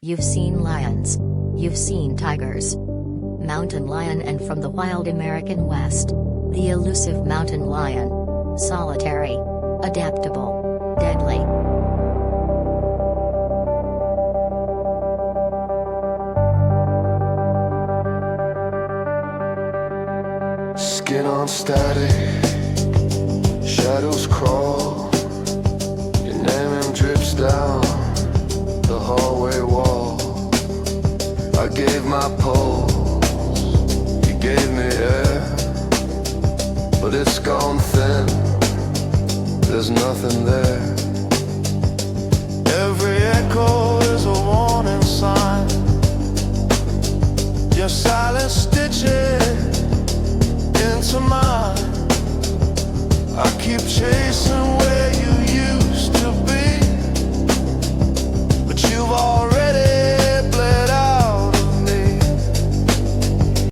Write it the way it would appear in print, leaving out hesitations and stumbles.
You've seen lions. You've seen tigers. Mountain lion, and from the wild American West, the elusive mountain lion. Solitary. Adaptable. Deadly. Skin on static, shadows crawl. Your name drips down the hallway wall. I gave my pulse, you gave me air, but it's gone thin, there's nothing there. Every echo